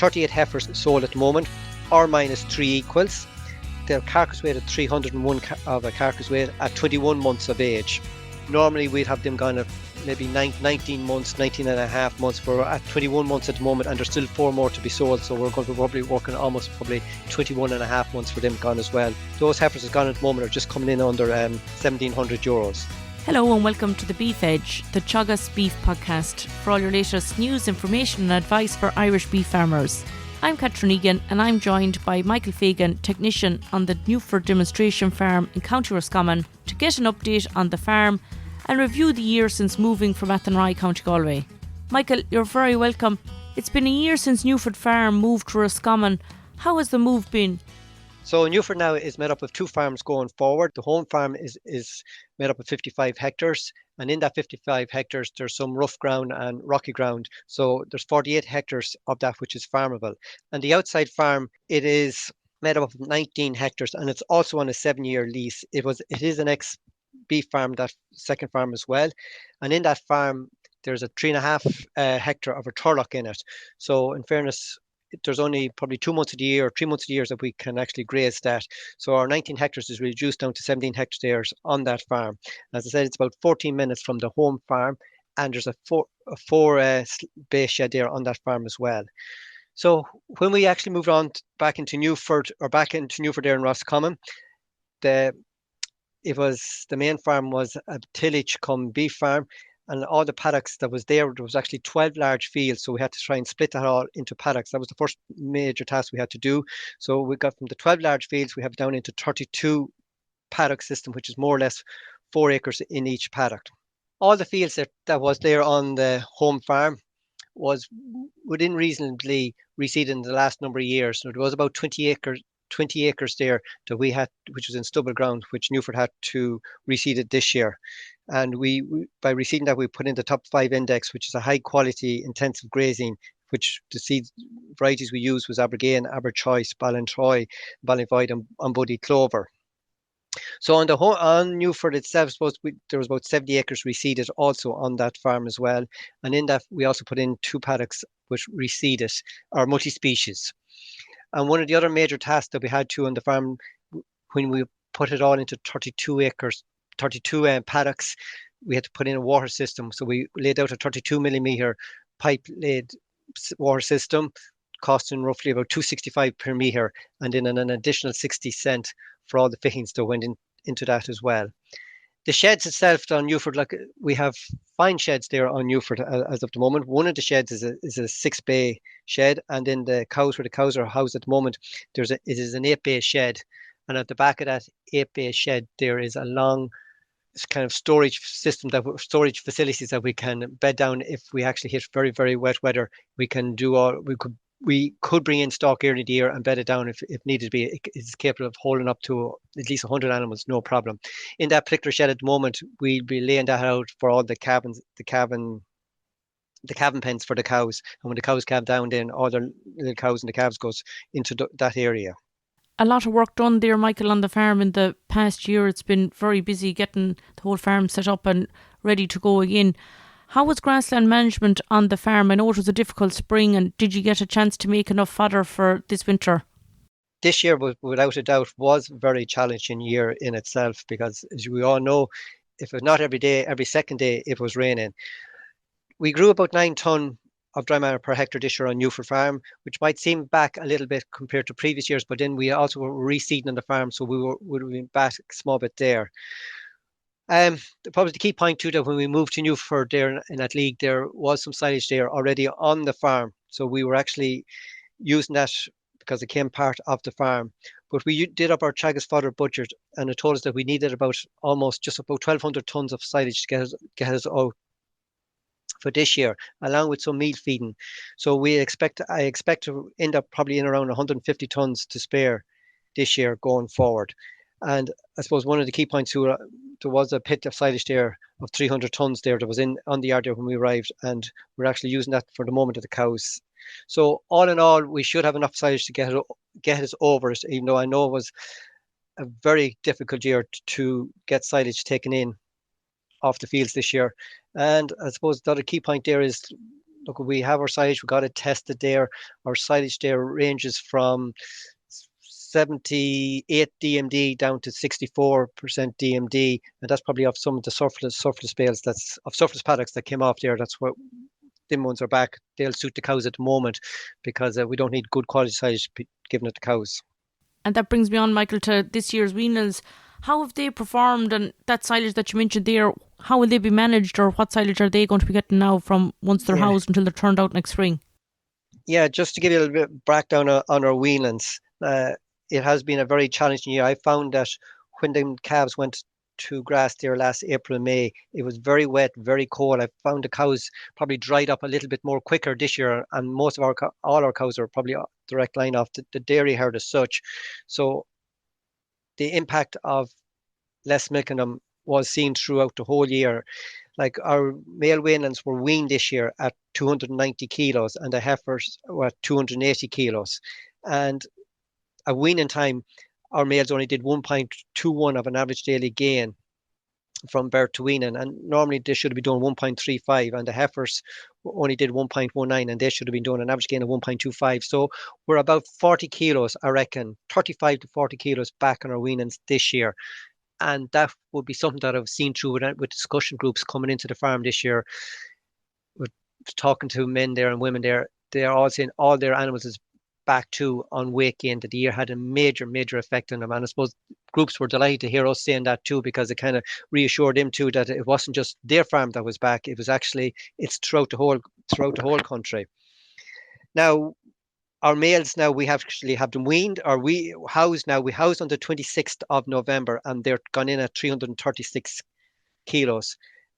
38 heifers sold at the moment, or minus 3 equals. Their carcass weight at 301 of a carcass weight at 21 months of age. Normally we'd have them gone at maybe 19 months, 19 and a half months. We're at 21 months at the moment, and there's still 4 more to be sold, so we're going to be probably working almost probably 21 and a half months for them gone as well. Those heifers that gone at the moment are just coming in under €1,700. Hello and welcome to the Beef Edge, the Teagasc Beef Podcast, for all your latest news, information and advice for Irish beef farmers. I'm Catherine Egan and I'm joined by Michael Fagan, technician on the Newford demonstration farm in County Roscommon, to get an update on the farm and review the year since moving from Athenry Co.Galway. Michael, you're very welcome. It's been a year since Newford farm moved to Roscommon. How has the move been? So Newford now is made up of 2 farms going forward. The home farm is made up of 55 hectares, and in that 55 hectares there's some rough ground and rocky ground. So there's 48 hectares of that which is farmable. And the outside farm, it is made up of 19 hectares, and it's also on a 7-year lease. It is an ex-beef farm, that second farm as well. And in that farm there's a 3.5 hectare of a turlock in it. So in fairness, there's only probably 2 months of the year or 3 months of the year that we can actually graze that. So our 19 hectares is reduced down to 17 hectares on that farm. As I said, it's about 14 minutes from the home farm, and there's a four bay shed there on that farm as well. So when we actually moved on back into Newford there in Roscommon, the main farm was a tillage cum beef farm. And all the paddocks that was there was actually 12 large fields. So we had to try and split that all into paddocks. That was the first major task we had to do. So we got from the 12 large fields, we have down into 32 paddock system, which is more or less 4 acres in each paddock. All the fields that was there on the home farm was within reasonably reseeded in the last number of years. So there was about 20 acres there that we had, which was in stubble ground, which Newford had to reseed it this year. And we by reseeding that, we put in the top 5 index, which is a high quality intensive grazing, which the seed varieties we used was Abergain, Aberchoice, Ballintroy, Ballinvoid and Buddy Clover. So on Newford itself, there was about 70 acres reseeded also on that farm as well. And in that we also put in 2 paddocks which reseeded, or multi-species. And one of the other major tasks that we had to on the farm, when we put it all into 32 paddocks, we had to put in a water system. So we laid out a 32 millimeter pipe laid water system, costing roughly about $2.65 per meter, and then an additional 60 cents for all the fittings that went into that as well. The sheds itself on Newford, like we have fine sheds there on Newford as of the moment. One of the sheds is a 6 bay shed, and then where the cows are housed at the moment, it is an 8 bay shed. And at the back of that 8 bay shed, there is a long kind of storage facilities that we can bed down if we actually hit very, very wet weather. We could bring in stock early in the year and bed it down if needed to be. It is capable of holding up to at least 100 animals, no problem. In that particular shed at the moment, we'll be laying that out for all the calving pens for the cows. And when the cows calve down, then all the little cows and the calves goes into that area. A lot of work done there, Michael, on the farm in the past year. It's been very busy getting the whole farm set up and ready to go again. How was Grassland Management on the farm? I know it was a difficult spring, and did you get a chance to make enough fodder for this winter? This year, without a doubt, was a very challenging year in itself, because as we all know, if it's not every day, every second day, it was raining. We grew about 9 tonne of dry matter per hectare this year on Newford farm, which might seem back a little bit compared to previous years, but then we also were reseeding on the farm, so we would have been back a small bit there. Probably the key point too, that when we moved to Newford there in that league, there was some silage there already on the farm, so we were actually using that because it came part of the farm. But we did up our Teagasc fodder budget, and it told us that we needed about 1,200 tonnes of silage to get us out for this year, along with some meal feeding. So I expect to end up probably in around 150 tonnes to spare this year going forward. And I suppose one of the key points too, there was a pit of silage there of 300 tonnes there that was on the yard there when we arrived, and we're actually using that for the moment of the cows. So all in all, we should have enough silage to get us over it, even though I know it was a very difficult year to get silage taken in off the fields this year. And I suppose the other key point there is look, we have our silage, we got it tested there. Our silage there ranges from 78 DMD down to 64% DMD, and that's probably of some of the surplus bales that's of surplus paddocks that came off there. That's what them ones are back. They'll suit the cows at the moment because we don't need good quality silage given it to cows. And that brings me on, Michael, to this year's weanlings. How have they performed, and that silage that you mentioned there, how will they be managed, or what silage are they going to be getting now from once they're housed until they're turned out next spring? Yeah, just to give you a little bit of breakdown on our weanlings, it has been a very challenging year. I found that when the calves went to grass there last April and May, it was very wet, very cold. I found the cows probably dried up a little bit more quicker this year, and most of all our cows are probably a direct line off the dairy herd as such. So the impact of less milk in them was seen throughout the whole year. Like our male weanlings were weaned this year at 290 kilos and the heifers were at 280 kilos. And at weaning time, our males only did 1.21 of an average daily gain from birth to weaning. And normally they should have been doing 1.35 and the heifers only did 1.19 and they should have been doing an average gain of 1.25. So we're about 40 kilos, I reckon, 35 to 40 kilos back on our weanings this year. And that would be something that I've seen through with discussion groups coming into the farm this year. With talking to men there and women there, they're all saying all their animals is back to on weight gain, that the year had a major, major effect on them. And I suppose groups were delighted to hear us saying that too, because it kind of reassured them too that it wasn't just their farm that was back. It was actually, it's throughout the whole country. Now, our males now, we actually have them weaned, or we housed now. We housed on the 26th of November and they're gone in at 336 kilos.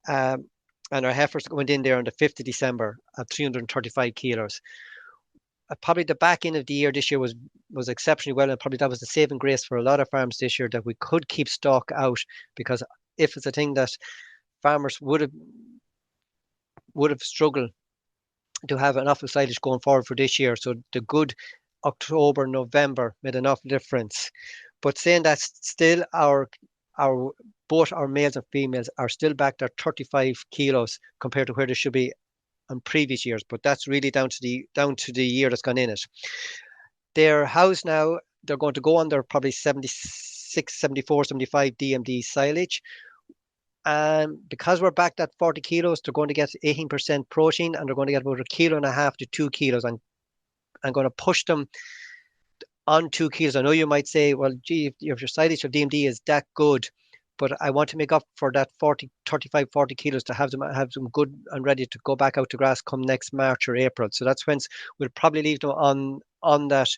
And our heifers went in there on the 5th of December at 335 kilos. Probably the back end of the year this year was exceptionally well, and probably that was the saving grace for a lot of farms this year, that we could keep stock out, because if it's a thing that farmers would have struggled to have enough of silage going forward for this year. So the good October, November made enough difference. But saying that, still both our males and females are still back there 35 kilos compared to where they should be on previous years. But that's really down to the year that's gone in it. They're housed now. They're going to go on their probably 76, 74, 75 DMD silage. And because we're back at 40 kilos, they're going to get 18% protein and they're going to get about 1.5 kilos to 2 kilos. And I'm going to push them on 2 kilos. I know you might say, well, gee, if your silage of DMD is that good, but I want to make up for that 35, 40 kilos to have them good and ready to go back out to grass come next March or April. So that's when we'll probably leave them on that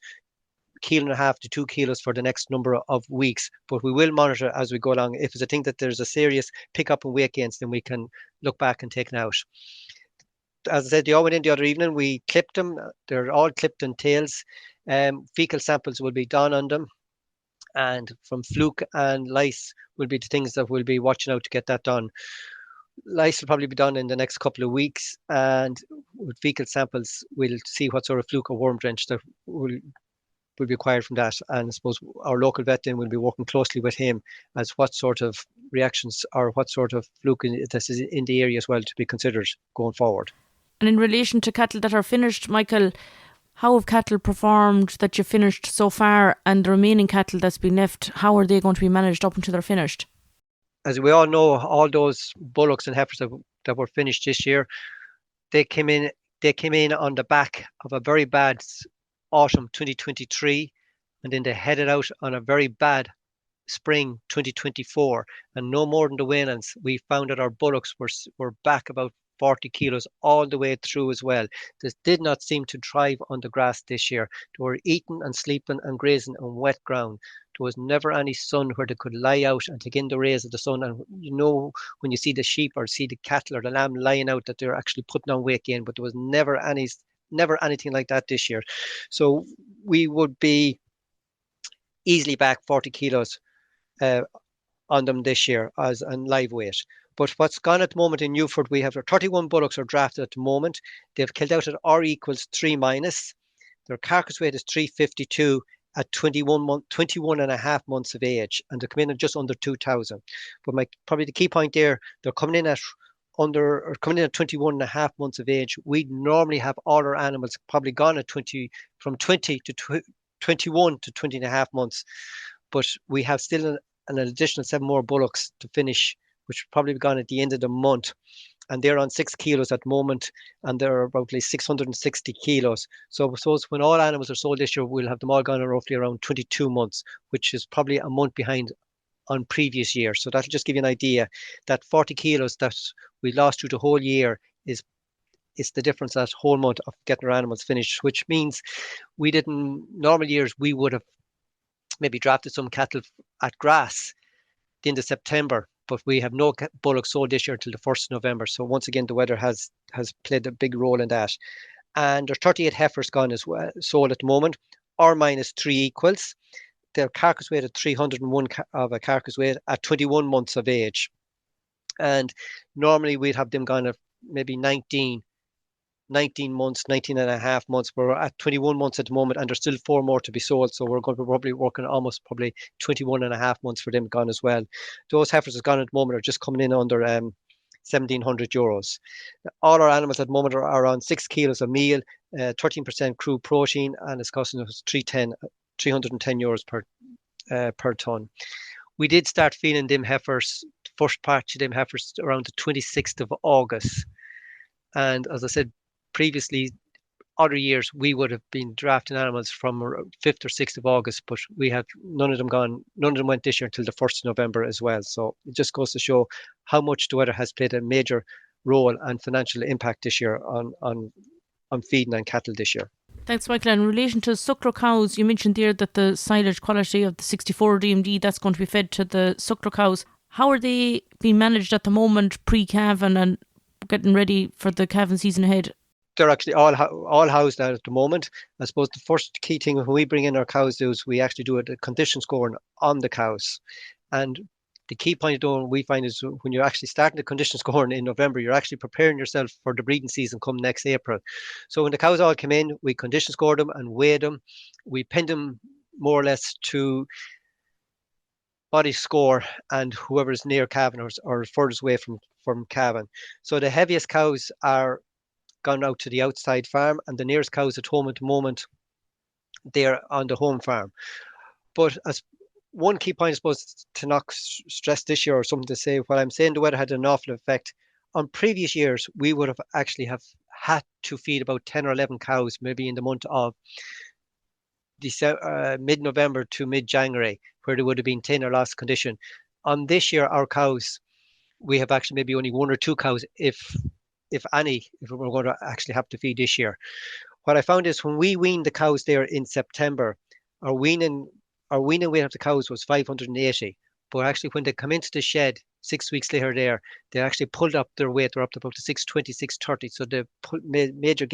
1.5 to 2 kilos for the next number of weeks, but we will monitor as we go along. If it's a thing that there's a serious pickup in weight gains, then we can look back and take it out. As I said, they all went in the other evening. We clipped them. They're all clipped in tails. Fecal samples will be done on them, and from fluke and lice will be the things that we'll be watching out to get that done. Lice will probably be done in the next couple of weeks, and with fecal samples, we'll see what sort of fluke or worm drench that will be acquired from that. And I suppose our local vet then will be working closely with him as what sort of reactions or what sort of fluke this is in the area as well to be considered going forward. And in relation to cattle that are finished, Michael, how have cattle performed that you finished so far, and the remaining cattle that's been left, how are they going to be managed up until they're finished? As we all know, all those bullocks and heifers that were finished this year, they came in on the back of a very bad autumn 2023, and then they headed out on a very bad spring 2024, and no more than the weanlings, we found that our bullocks were back about 40 kilos all the way through as well. This did not seem to thrive on the grass this year. They were eating and sleeping and grazing on wet ground. There was never any sun where they could lie out and take in the rays of the sun. And you know, when you see the sheep or see the cattle or the lamb lying out, that they're actually putting on weight gain, but there was never anything like that this year. So we would be easily back 40 kilos on them this year as on live weight. But what's gone at the moment in Newford, we have 31 bullocks are drafted at the moment. They've killed out at R equals 3 minus. Their carcass weight is 352 at 21 and a half months of age, and they're coming in at just under 2,000. But probably the key point there, they're coming in at under or coming in at 21 and a half months of age, we'd normally have all our animals probably gone at 20, from 20 to 21 to 20 and a half months. But we have still an additional 7 more bullocks to finish, which will probably be gone at the end of the month. And they're on 6 kilos at the moment, and they're about like 660 kilos. So I suppose when all animals are sold this year, we'll have them all gone in roughly around 22 months, which is probably a month behind on previous years. So that'll just give you an idea that 40 kilos that we lost through the whole year is the difference that whole month of getting our animals finished, which means we didn't, normal years, we would have maybe drafted some cattle at grass the end of September, but we have no bullocks sold this year until the 1st of November. So once again, the weather has played a big role in that. And there's 38 heifers gone as well, sold at the moment, or minus 3 equals. Their carcass weight at 301 of a carcass weight at 21 months of age. And normally we'd have them gone at maybe 19 months, 19 and a half months. We're at 21 months at the moment, and there's still 4 more to be sold. So we're going to be probably working almost probably 21 and a half months for them gone as well. Those heifers that gone at the moment are just coming in under 1,700 euros. All our animals at the moment are on 6 kilos of meal, 13% crude protein, and it's costing us 310 euros per ton. We did start feeding them heifers, the first batch of them heifers, around the 26th of August. And as I said previously, other years we would have been drafting animals from 5th or 6th of August, but we have none of them went this year until the 1st of November as well. So it just goes to show how much the weather has played a major role and financial impact this year on feeding on cattle this year. Thanks, Michael. In relation to suckler cows, you mentioned there that the silage quality of the 64 DMD, that's going to be fed to the suckler cows. How are they being managed at the moment, pre-calving and getting ready for the calving season ahead? They're actually all housed out at the moment. I suppose the first key thing when we bring in our cows is we actually do a condition scoring on the cows. And the key point we find is when you're actually starting the condition scoring in November, you're actually preparing yourself for the breeding season come next April. So when the cows all come in, we condition score them and weigh them. We pin them more or less to body score and whoever's near calving or furthest away from calving. So the heaviest cows are gone out to the outside farm, and the nearest cows at home at the moment, they're on the home farm. But as one key point, I suppose, to not stress this year or something to say, while I'm saying the weather had an awful effect, on previous years, we would have actually have had to feed about 10 or 11 cows, maybe in the month of mid-November to mid-January, where there would have been 10 or less condition. On this year, our cows, we have actually maybe only 1 or 2 cows, if any, if we're going to actually have to feed this year. What I found is when we weaned the cows there in September, our weaning weight of the cows was 580. But actually when they come into the shed 6 weeks later there, they actually pulled up their weight. They're up to about 620, 630. So they major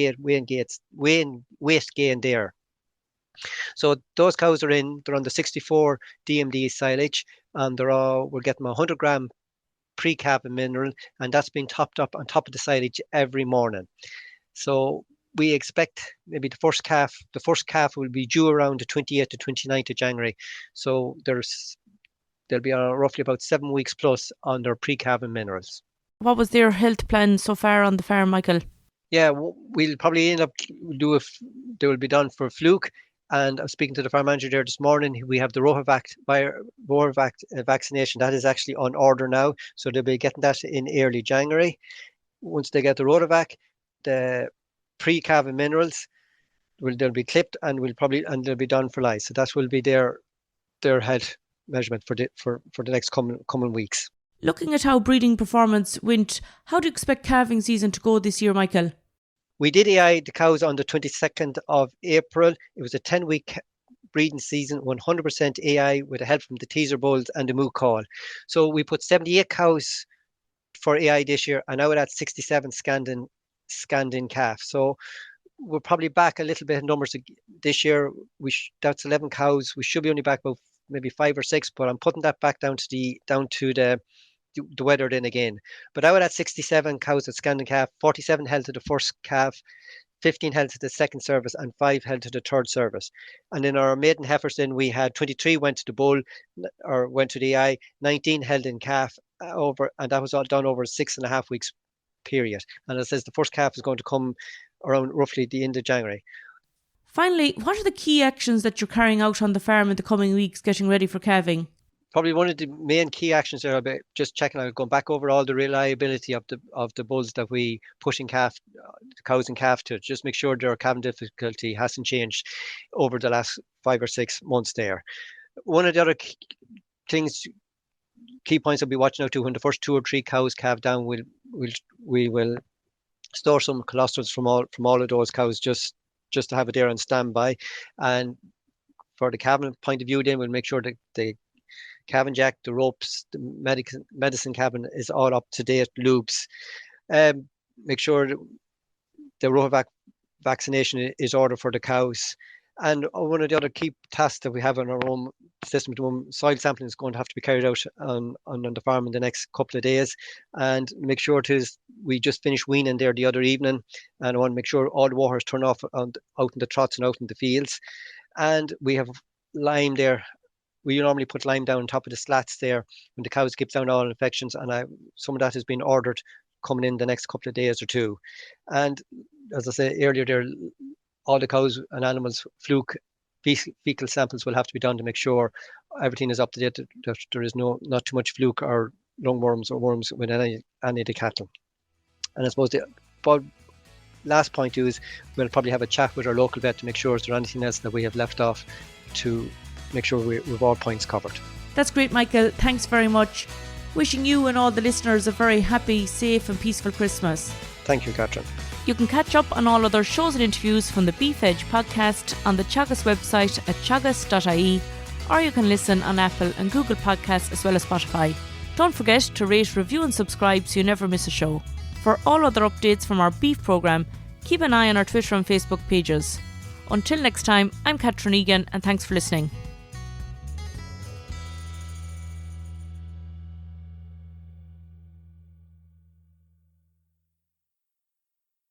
weight gain there. So those cows they're on the 64 DMD silage, and we're getting 100 gram pre-calving mineral, and that's being topped up on top of the silage every morning. So we expect maybe the first calf will be due around the 28th to 29th of January. So they'll be roughly about 7 weeks plus on their pre-calving minerals. What was their health plan so far on the farm, Michael? Yeah, we'll probably end up they will be done for fluke. And I was speaking to the farm manager there this morning. We have the Rohavac vaccination that is actually on order now. So they'll be getting that in early January. Once they get the Rohavac, the pre-calving minerals they'll be clipped and they'll be done for life. So that will be their health measurement for the next coming weeks. Looking at how breeding performance went, how do you expect calving season to go this year, Michael? We did AI the cows on the 22nd of April. It was a 10-week breeding season, 100% AI with the help from the teaser bulls and the moo call. So we put 78 cows for AI this year, and now we're at 67 scanned in calf. So we're probably back a little bit in numbers this year. That's 11 cows. We should be only back about maybe 5 or 6, but I'm putting that back down to the weather then again. But I would at 67 cows at scanned in calf, 47 held to the first calf, 15 held to the second service, and 5 held to the third service. And in our maiden heifers then we had 23 went to the bull or went to the AI, 19 held in calf and that was all done over 6.5 weeks period. And it says the first calf is going to come around roughly the end of January. Finally, what are the key actions that you're carrying out on the farm in the coming weeks getting ready for calving? Probably one of the main key actions there about just checking out, going back over all the reliability of the bulls that we pushing the cows and calf to, just make sure their calving difficulty hasn't changed over the last 5 or 6 months there. One of the other key points I'll be watching out to when the first 2 or 3 cows calve down, we will store some colostrums from all of those cows just to have it there on standby. And for the calving point of view, then we'll make sure that the calving jack, the ropes, the medicine cabin is all up to date, loops. Make sure the rotavirus vaccination is ordered for the cows. And one of the other key tasks that we have in our own system at the moment, soil sampling is going to have to be carried out on the farm in the next couple of days. And make sure we just finished weaning there the other evening. And I want to make sure all the water is turned off out in the trots and out in the fields. And we have lime there. We normally put lime down on top of the slats there when the cows keep down all infections. And some of that has been ordered coming in the next couple of days or 2. And as I said earlier there, all the cows and animals fecal samples will have to be done to make sure everything is up to date, that there is not too much fluke or lungworms or worms with any of the cattle. And I suppose the last point is we'll probably have a chat with our local vet to make sure is there anything else that we have left off to make sure we've all points covered. That's great, Michael. Thanks very much. Wishing you and all the listeners a very happy, safe and peaceful Christmas. Thank you, Catherine. You can catch up on all other shows and interviews from the Beef Edge podcast on the Teagasc website at teagasc.ie, or you can listen on Apple and Google Podcasts as well as Spotify. Don't forget to rate, review and subscribe so you never miss a show. For all other updates from our beef programme, keep an eye on our Twitter and Facebook pages. Until next time, I'm Catherine Egan and thanks for listening.